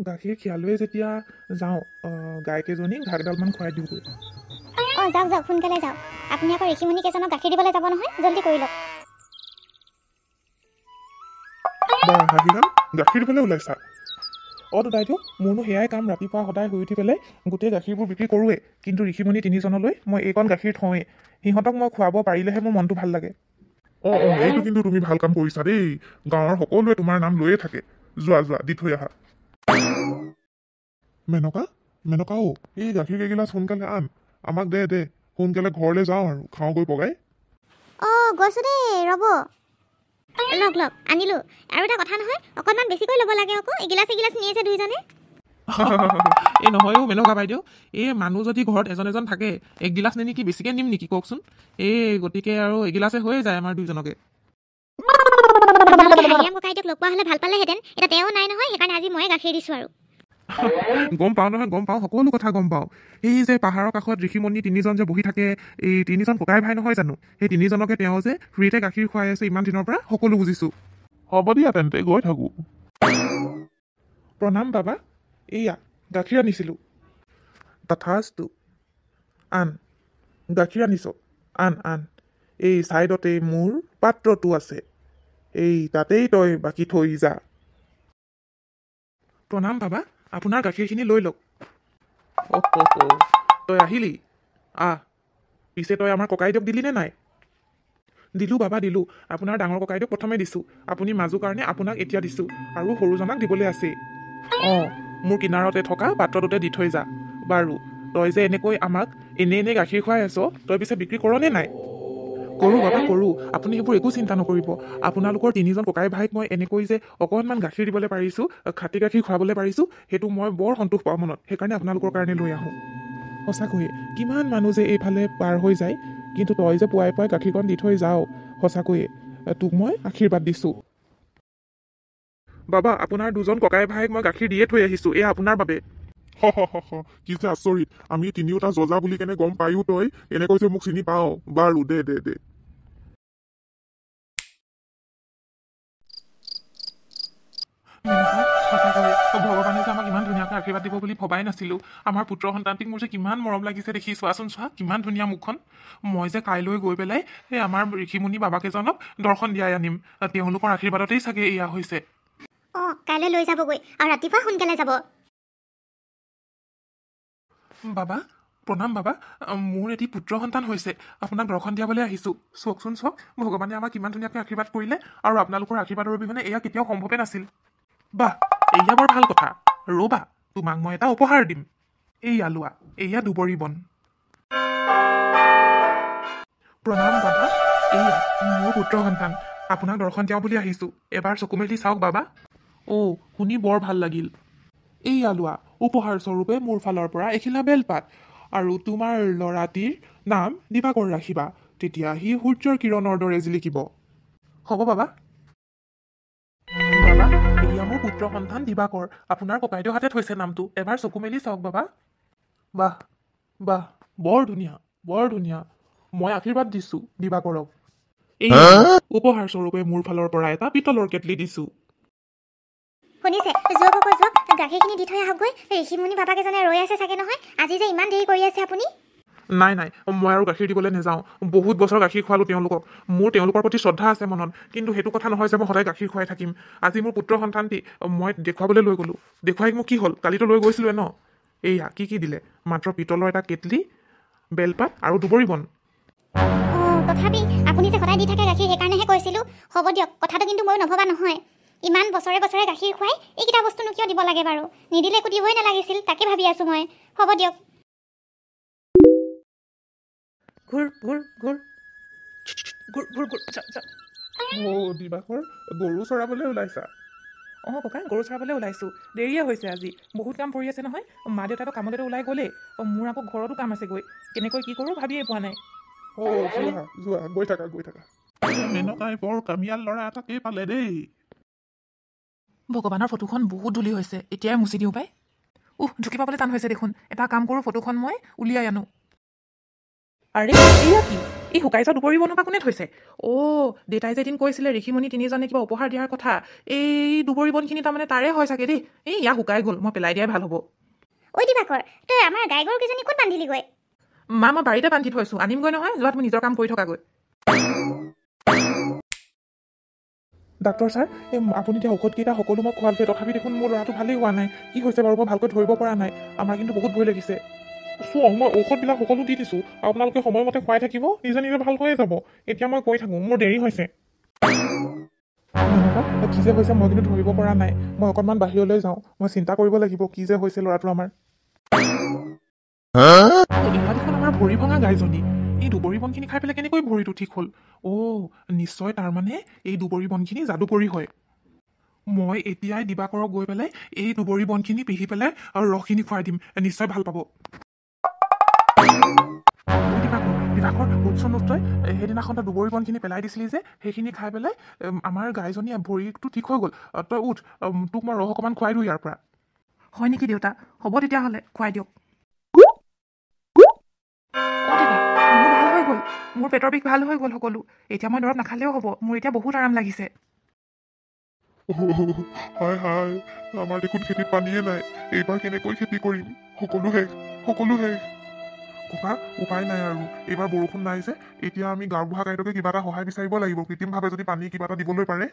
গাখীৰ খীৰালৈ যেতিয়া যাওঁ গাইকেইজনীক ঘাগডালমান খুৱাই দিওঁগৈ। যাওক যাওক, সোনকালে যাওক। আপুনি আকৌ ঋষিমুনি কেইজনক গাখীৰ দিবলৈ যাব নহয়, জল্দি কৰি লওক। বা হাঁহিৰাম, গাখীৰ দিবলৈ ওলাইছা? দাদাইদেউ, মোৰনো সেয়াই কাম। ৰাতিপুৱা সদায় শুই উঠি পেলাই গোটেই গাখীৰবোৰ বিক্ৰী কৰোঁৱেই, কিন্তু ঋষিমুনি তিনিজনলৈ মই এইকণ গাখীৰ থওঁৱেই। সিহঁতক মই খুৱাব পাৰিলেহে মোৰ মনটো ভাল লাগে। এইটো কিন্তু তুমি ভাল কাম কৰিছা দেই। গাঁৱৰ সকলোৱে তোমাৰ নাম লৈয়ে থাকে। যোৱা যোৱা, দি থৈ আহা। মেনকা মেনকা, এই গাখীৰ কেইগিলাচ সোনকালে আন, আমাক দে দে। সোনকালে ঘৰলৈ যাওঁ আৰু খাওঁগৈ পগাই। গৈছোঁ দেই, ৰ'ব। লওক লওক, আনিলোঁ। আৰু এটা কথা নহয়, অকণমান বেছিকৈ ল'ব লাগে আকৌ। এগিলাচ নিয়েছে দুইজনে। এই নহয়ও মেনকা বাইদেউ, এই মানুহ যদি ঘৰত এজন এজন থাকে, এগিলাচ নে নেকি বেছিকৈ নিম নেকি কওকচোন? গতিকে আৰু এগিলাচে হৈয়ে যায় আমাৰ দুইজনকে। হাৰিৰাম ককাইদেউক লগ পোৱা হ'লে ভাল পালেহেঁতেন। এতিয়া তেওঁ নাই নহয়, সেইকাৰণে আজি ময়ে গাখীৰ দিছোঁ আৰু। গম পাওঁ নহয়, গম পাওঁ, সকলো কথা গম পাওঁ। এই যে পাহাৰৰ কাষত ঋষিমুনি তিনিজন যে বহি থাকে, এই তিনিজন ককাই ভাই নহয় জানো? সেই তিনিজনকে তেওঁ যে ফ্ৰীতে গাখীৰ খুৱাই আছে ইমান দিনৰ পৰা, সকলো বুজিছোঁ। হ'ব দিয়া তেন্তে, গৈ থাকোঁ। প্ৰণাম বাবা, এইয়া গাখীৰ আনিছিলোঁ। তথাস্তু। আন, গাখীৰ আনিছ? আন আন। এই ছাইডতে মোৰ পাত্ৰটো আছে, এই তাতেই তই বাকী থৈ যা। প্ৰণাম বাবা, আপোনাৰ গাখীৰখিনি লৈ লওক। তই আহিলি? পিছে তই আমাৰ ককাইদেউক দিলি নে নাই? দিলোঁ বাবা, দিলোঁ। আপোনাৰ ডাঙৰ ককাইদেউক প্ৰথমে দিছোঁ, আপুনি মাজু কাৰণে আপোনাক এতিয়া দিছোঁ, আৰু সৰুজনাক দিবলৈ আছেই। মোৰ কিনাৰতে থকা পাত্ৰটোতে দি থৈ যা। বাৰু, তই যে এনেকৈ আমাক এনেই গাখীৰ খুৱাই আছ, তই পিছে বিক্ৰী কৰ নে নাই? কৰোঁ বাবা, কৰোঁ। আপুনি সেইবোৰ একো চিন্তা নকৰিব। আপোনালোকৰ তিনিজন ককাই ভাইক মই এনেকৈ যে অকণমান গাখীৰ দিবলৈ পাৰিছোঁ, খাটি গাখীৰ খুৱাবলৈ পাৰিছোঁ, সেইটো মই বৰ সন্তোষ পাওঁ মনত। সেইকাৰণে আপোনালোকৰ কাৰণে লৈ আহোঁ। সঁচাকৈয়ে, কিমান মানুহ যে এইফালে পাৰ হৈ যায়, কিন্তু তই যে পুৱাই পুৱাই গাখীৰকণ দি থৈ যাওঁ, সঁচাকৈয়ে তোক মই আশীৰ্বাদ দিছোঁ। বাবা, আপোনাৰ দুজন ককাই ভাইক মই গাখীৰ দিয়ে থৈ আহিছোঁ, এয়া আপোনাৰ বাবে। কি যে আচৰিত, আমি তিনিওটা জজা বুলি কেনে গম পায়ো তই এনেকৈ যে মোক চিনি পাওঁ। বাৰু দে দে দে। ভগৱানে যে আমাক ইমান ধুনীয়াকৈ আশীৰ্বাদ দিব বুলি ভবাই নাছিলোঁ। আমাৰ পুত্ৰ সন্তানটিক মোৰ যে কিমান মৰম লাগিছে দেখি, চোৱাচোন, চোৱা কিমান ধুনীয়া মুখখন। মই যে কাইলৈ গৈ পেলাই এই আমাৰ ঋষিমুনি বাবাকেইজনক দৰ্শন দিয়াই আনিম। তেওঁলোকৰ আশীৰ্বাদতেই চাগে এয়া হৈছে। কাইলৈ লৈ যাবগৈ, আৰু ৰাতিপুৱা সোনকালে যাব। বাবা, প্ৰণাম বাবা। মোৰ এটি পুত্ৰ সন্তান হৈছে, আপোনাক দৰ্শন দিয়াবলৈ আহিছোঁ। চাওকচোন, চাওক, ভগৱানে আমাক কিমান ধুনীয়াকৈ আশীৰ্বাদ কৰিলে, আৰু আপোনালোকৰ আশীৰ্বাদৰ অবিহনে এয়া কেতিয়াও সম্ভৱে নাছিল। বাহ, এয়া বৰ ভাল কথা। ৰ'বা, তোমাক মই এটা উপহাৰ দিম। এইয়া লোৱা, এয়া দুবৰি বন। প্ৰণাম বাবা, এয়া মোৰ পুত্ৰ সন্তান, আপোনাক দৰ্শন দিয়াওঁ বুলি আহিছোঁ। এবাৰ চকু মেলি চাওক বাবা। শুনি বৰ ভাল লাগিল। এইয়া লোৱা, উপহাৰ স্বৰূপে মোৰ ফালৰ পৰা এখিলা বেলপাত, আৰু তোমাৰ ল'ৰাটিৰ নাম দিবাকৰ ৰাখিবা, তেতিয়া সি সূৰ্যৰ কিৰণৰ দৰে জিলিকিব। হ'ব বাবা। বাবা, এয়া মোৰ পুত্ৰ সন্তান দিবাকৰ, আপোনাৰ ককাইদেউহাতে থৈছে নামটো, এবাৰ চকু মেলি চাওক বাবা। বাহ বাহ, বৰ ধুনীয়া, বৰ ধুনীয়া। মই আশীৰ্বাদ দিছোঁ দিবাকৰক। এই উপহাৰ স্বৰূপে মোৰ ফালৰ পৰা এটা পিতলৰ কেটলি দিছোঁ। শুনিছে, যোৱক আকৌ যোৱক, গাখীৰখিনি দি থৈ আহকগৈ। ঋষিমুনি বাবাকেইজনে ৰৈ আছে চাগে নহয়, আজি যে ইমান দেৰি কৰি আছে আপুনি। নাই, মই আৰু গাখীৰ দিবলৈ নাযাওঁ। বহুত বছৰ গাখীৰ খোৱালোঁ তেওঁলোকক, মোৰ তেওঁলোকৰ প্ৰতি শ্ৰদ্ধা আছে মনত, কিন্তু সেইটো কথা নহয় যে মই সদায় গাখীৰ খুৱাই থাকিম। আজি মোৰ পুত্ৰ সন্তানটি মই দেখুৱাবলৈ লৈ গ'লোঁ, দেখুৱাই মোক কি হ'ল, কালিতো লৈ গৈছিলোৱে ন। এইয়া কি দিলে, মাত্ৰ পিতলৰ এটা কেটলি, বেলপাত আৰু দুবৰি বন। তথাপি আপুনি যে সদায় দি থাকে গাখীৰ, সেইকাৰণেহে কৈছিলোঁ। হ'ব দিয়ক, কথাটো কিন্তু ময়ো নভবা নহয়। ইমান বছৰে বছৰে গাখীৰ খুৱাই এইকেইটা বস্তুনো কিয় দিব লাগে বাৰু? নিদিলে একো দিবই নালাগিছিল, তাকে ভাবি আছোঁ মই। হ'ব দিয়ক। দিবাকৰ, গৰু চৰাবলৈ ওলাইছা? ককা, গৰু চৰাবলৈ ওলাইছোঁ। দেৰিয়ে হৈছে আজি, বহুত কাম পৰি আছে নহয়। মা দেউতাটো কামলৈতো ওলাই গ'লেই, মোৰ আকৌ ঘৰতো কাম আছেগৈ। কেনেকৈ কি কৰোঁ ভাবিয়ে পোৱা নাই। যোৱা, গৈ থাকা। মেনকাই বৰ কামিয়াল ল'ৰা এটাকেই পালে দেই। ভগৱানৰ ফটোখন বহুত ধূলি হৈছে, এতিয়াই মুচি দিওঁ পাই। ঢুকি পাবলৈ টান হৈছে দেখোন। এটা কাম কৰোঁ, ফটোখন মই উলিয়াই আনো। আৰে, এয়া কি? এই শুকাই যোৱা দুবৰি বনৰ পৰা কোনে থৈছে দেউতাই যে এদিন কৈছিলে ঋষিমণি তিনিজনে কিবা উপহাৰ দিয়াৰ কথা এই দুবৰি বনখিনি তাৰমানে তাৰে হয় চাগে দেই এই ইয়াক শুকাই গ'ল মই পেলাই দিয়াই ভাল হ'ব ঐ দিবাকৰ তই আমাৰ গাই গৰুকেইজনী ক'ত বান্ধিলিগৈ মা মই বাৰীতে বান্ধি থৈছোঁ আনিমগৈ নহয় যোৱা তুমি নিজৰ কাম কৰি থকাগৈ ডাক্তৰ ছাৰ আপুনি এতিয়া ঔষধকেইটা সকলো মই খোৱালোৱে তথাপি দেখোন মোৰ ল'ৰাটো ভালেই হোৱা নাই কি হৈছে বাৰু মই ভালকৈ ধৰিব পৰা নাই আমাৰ কিন্তু বহুত ভয় লাগিছে চোৱা মই ঔষধবিলাক সকলো দি দিছোঁ আপোনালোকে সময়মতে খুৱাই থাকিব নিজে নিজে ভাল হৈয়ে যাব এতিয়া মই কৈ থাকোঁ মোৰ দেৰি হৈছে কি যে হৈছে মই কিন্তু ধৰিব পৰা নাই মই অকণমান বাহিৰলৈ যাওঁ মই চিন্তা কৰিব লাগিব কি যে হৈছে ল'ৰাটো আমাৰ দেখোন আমাৰ ভৰি ভঙা গাইজনী এই দুবৰি বনখিনি খাই পেলাই কেনেকৈ ভৰিটো ঠিক হ'ল নিশ্চয় তাৰমানে এই দুবৰি বনখিনি যাদুকৰী হয় মই এতিয়াই দিবাকৰক গৈ পেলাই এই দুবৰি বনখিনি পিহি পেলাই আৰু ৰসখিনি খুৱাই দিম নিশ্চয় ভাল পাব দিবাকৰ উৎসৱ তই সেইদিনাখন তই দুবৰি বনখিনি পেলাই দিছিলি যে সেইখিনি খাই পেলাই আমাৰ গাইজনী ভৰিটো ঠিক হৈ গ'ল তই উঠ তোক মই ৰস অকণমান খুৱাই দিওঁ ইয়াৰ পৰা হয় নেকি দেউতা হ'ব তেতিয়াহ'লে খুৱাই দিয়ক মোৰ ভাল হৈ গ'ল মোৰ পেটৰ বিষ ভাল হৈ গ'ল সকলো এতিয়া মই দৰৱ নাখালেও হ'ব মোৰ এতিয়া বহুত আৰাম লাগিছে হায় হায় আমাৰ দেখোন খেতিত পানীয়ে নাই এইবাৰ কেনেকৈ খেতি কৰিম সকলো শেষ ককা উপায় নাই আৰু এইবাৰ বৰষুণ নাই যে এতিয়া আমি গাঁওবুঢ়া গাইডকে কিবা এটা সহায় বিচাৰিব লাগিব কৃত্ৰিমভাৱে যদি পানী কিবা এটা দিবলৈ পাৰে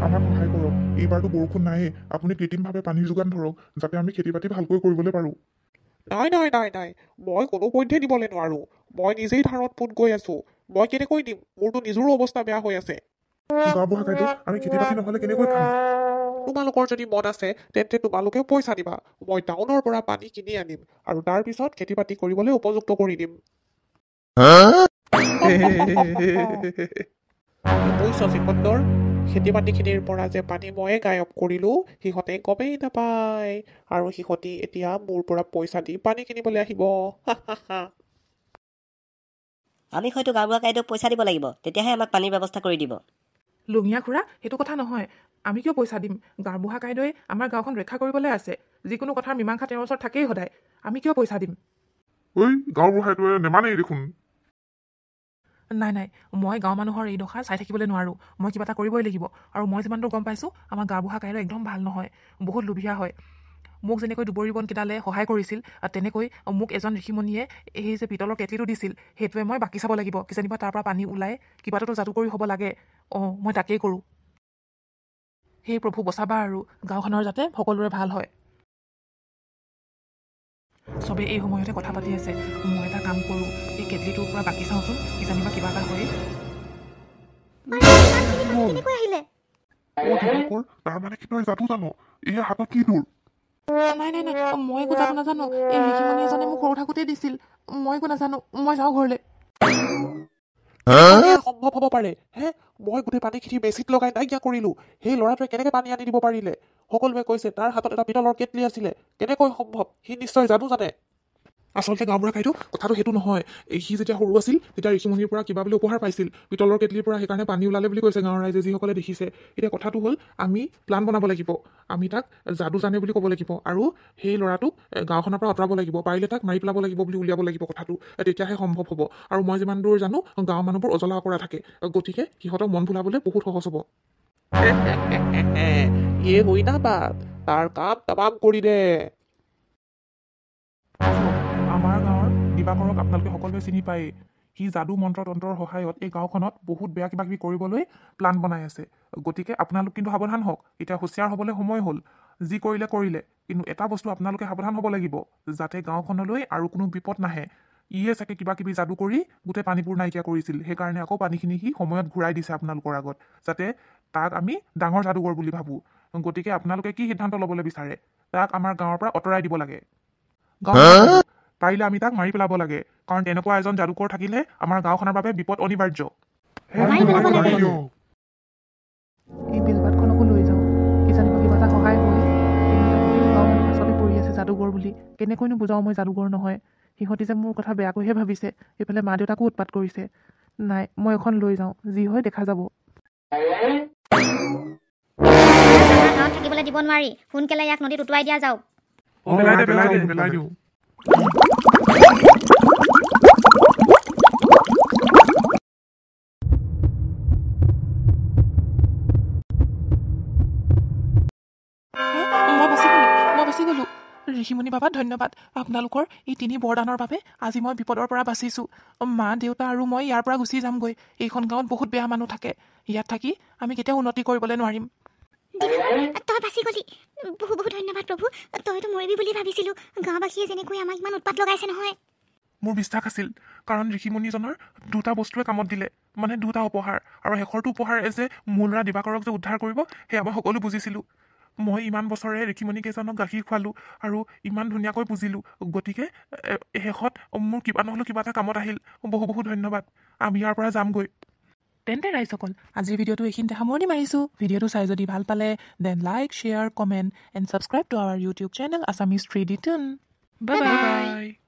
আমাক সহায় কৰক এইবাৰতো বৰষুণ নাইয়ে আপুনি কৃত্ৰিমভাৱে পানীৰ যোগান ধৰক যাতে আমি খেতি বাতি ভালকৈ কৰিবলৈ পাৰোঁ নাই মই কোনোপধ্যে দিবলৈ নোৱাৰো মই নিজেই ধাৰত পোত গৈ আছো মই কেনেকৈ দিম মোৰতো নিজৰো অৱস্থা বেয়া হৈ আছে গাঁওবুঢ়া গাইড আমি খেতি বাতি নহ'লে কেনেকৈ খাম তোমালোকৰ যদি মন আছে তেন্তে তোমালোকে পইচা দিবা মই টাউনৰ পৰা পানী কিনি আনিম আৰু তাৰ পিছত খেতি বাতি কৰিবলৈ উপযুক্ত কৰি দিম চিকন্দৰ খেতি বাতিখিনিৰ পৰা যে পানী ময়ে গায়ব কৰিলো সিহঁতে গমেই নাপায় আৰু সিহঁতি এতিয়া মোৰ পৰা পইচা দি পানী কিনিবলৈ আহিব আমি হয়তো গাঁওবুঢ়া গাইডক পইচা দিব লাগিব তেতিয়াহে আমাক পানীৰ ব্যৱস্থা কৰি দিব লুঙিয়া খুৰা সেইটো কথা নহয় আমি কিয় পইচা দিম গাঁওবুঢ়া গাইডে আমাৰ গাঁওখন ৰক্ষা কৰিবলৈ আছে যিকোনো কথাৰ মীমাংসা তেওঁৰ ওচৰত থাকেই সদায় আমি কিয় পইচা দিম গাঁওবুঢ়াটোৱে নেমানেই দেখোন নাই মই গাঁও মানুহৰ এই দশা চাই থাকিবলৈ নোৱাৰোঁ মই কিবা এটা কৰিবই লাগিব আৰু মই যিমানটো গম পাইছোঁ আমাৰ গাঁওবুঢ়া গাইড একদম ভাল নহয় বহুত লোভীয়া হয় মোক যেনেকৈ দুবৰি বনকেইডালে সহায় কৰিছিল তেনেকৈ মোক এজন ঋষিমণিয়ে এই যে পিতলৰ কেটলিটো দিছিল সেইটোৱে মই বাকী চাব লাগিব কিজানিবা তাৰ পৰা পানী ওলাই কিবা এটাতো যাদুকৰী হ'ব লাগে মই তাকেই কৰোঁ সেই প্ৰভু বচাবা আৰু গাঁওখনৰ যাতে সকলোৰে ভাল হয় চবেই এই সময়তে কথা পাতি আছে মই এটা কাম কৰোঁ এই কেটলিটোৰ পৰা বাকী চাওঁচোন কিজানিবা কিবা এটা হয় তাৰমানে কি তই যাদু জানো এই হাতত কি তোৰ নাই মই একো যাব নাজানো এই ঋষিমণি এজনে মোক সৰু থাকোঁতেই দিছিল মই একো নাজানো মই যাওঁ ঘৰলৈ সম্ভৱ হ'ব পাৰে মই গোটেই পানীখিনি বেছিত লগাই নাইকিয়া কৰিলো সেই ল'ৰাটোৱে কেনেকৈ পানী আনি দিব পাৰিলে সকলোৱে কৈছে তাৰ হাতত এটা পিতলৰ কেটলি আছিলে কেনেকৈ সম্ভৱ সি নিশ্চয় যাদু জানে আচলতে গাঁওবুঢ়া গাইডো কথাটো সেইটো নহয় সি যেতিয়া সৰু আছিল তেতিয়া ঋষিমণিৰ পৰা কিবা বুলি উপহাৰ পাইছিল পিতলৰ কেটলিৰ পৰা সেইকাৰণে পানী ওলালে বুলি কৈছে গাঁৱৰ ৰাইজে যিসকলে দেখিছে এতিয়া কথাটো হ'ল আমি প্লান বনাব লাগিব আমি তাক যাদু জানে বুলি ক'ব লাগিব আৰু সেই ল'ৰাটোক গাঁওখনৰ পৰা আঁতৰাব লাগিব পাৰিলে তাক মাৰি পেলাব লাগিব বুলি উলিয়াব লাগিব কথাটো তেতিয়াহে সম্ভৱ হ'ব আৰু মই যিমান দূৰ জানো গাঁৱৰ মানুহবোৰ অজলা কৰা থাকে গতিকে সিহঁতক মন ভুলাবলৈ বহুত সহজ হ'ব তাৰ কাম তামাম কৰি দে আমাৰ গাঁৱৰ দিবাকৰক আপোনালোকে সকলোৱে চিনি পায়েই সি যাদু মন্ত্ৰ তন্ত্ৰৰ সহায়ত এই গাঁওখনত বহুত বেয়া কিবা কিবি কৰিবলৈ প্লান বনাই আছে গতিকে আপোনালোক কিন্তু সাৱধান হওক এতিয়া হুঁচিয়াৰ হ'বলৈ সময় হ'ল যি কৰিলে কিন্তু এটা বস্তু আপোনালোকে সাৱধান হ'ব লাগিব যাতে গাঁওখনলৈ আৰু কোনো বিপদ নাহে ইয়ে চাগে কিবা কিবি যাদু কৰি গোটেই পানীবোৰ নাইকিয়া কৰিছিল সেইকাৰণে আকৌ পানীখিনি সি সময়ত ঘূৰাই দিছে আপোনালোকৰ আগত যাতে তাক আমি ডাঙৰ যাদুকৰ বুলি ভাবোঁ গতিকে আপোনালোকে কি সিদ্ধান্ত ল'বলৈ বিচাৰে তাক আমাৰ গাঁৱৰ পৰা আঁতৰাই দিব লাগে পাৰিলে আমি তাক মাৰি পেলাব লাগে কাৰণ তেনেকুৱা এজন যাদুকৰ থাকিলে আমাৰ গাঁওখনৰ বাবে বিপদ অনিবাৰ্য এই বেলপাতখনকো লৈ যাওঁ কিজানিবা কিবা এটা সহায় হয় গাঁৱৰ মানুহ পাছতে পৰি আছে যাদুঘৰ বুলি কেনেকৈনো বুজাওঁ মই যাদুঘৰ নহয় সিহঁতি যে মোৰ কথা বেয়াকৈহে ভাবিছে এইফালে মা দেউতাকো উৎপাত কৰিছে নাই মই এখন লৈ যাওঁ যি হয় দেখা যাব গাঁৱত থাকিবলৈ দিব নোৱাৰি সোনকালে ইয়াক নদীত উটুৱাই দিয়া যাওক পেলাই দিওঁ ঋষিমুনি বাবা ধন্যবাদ। আপোনালোকৰ এই 3 বৰদানৰ বাবে আজি মই বিপদৰ পৰা বাচিছোঁ। মা দেউতা আৰু মই ইয়াৰ পৰা গুচি যামগৈ। এইখন গাঁৱত বহুত বেয়া মানুহ থাকে। ইয়াত থাকি আমি কেতিয়াও উন্নতি কৰিবলৈ নোৱাৰিম। তই বাচি গলি। বহু বহু ধন্যবাদ প্ৰভু। তইতো মৰিবি বুলি ভাবিছিলোঁ। গাঁওবাসীয়ে যেনেকৈ আমাক ইমান উৎপাত লগাইছে নহয়। মোৰ বিশ্বাস আছিল, কাৰণ ঋষিমুনিজনৰ 2টা বস্তুৱে কামত দিলে, মানে 2টা উপহাৰ, আৰু শেষৰটো উপহাৰ যে মোৰ ল'ৰা দিবাকৰক যে উদ্ধাৰ কৰিব, সেয়া মই সকলো বুজিছিলোঁ। মই ইমান বছৰে ঋষিমুনিকেইজনক গাখীৰ খোৱালোঁ আৰু ইমান ধুনীয়াকৈ বুজিলোঁ, গতিকে শেষত মোৰ কিবা নহ'লেও কিবা এটা কামত আহিল। বহু বহু ধন্যবাদ। আমি ইয়াৰ পৰা যামগৈ। তেন্তে ৰাইজসকল, আজিৰ ভিডিঅ'টো এইখিনিতে সামৰণি মাৰিছোঁ। ভিডিঅ'টো চাই যদি ভাল পালে then like, share, comment and subscribe to our YouTube channel Assamese 3D Toon। Bye by.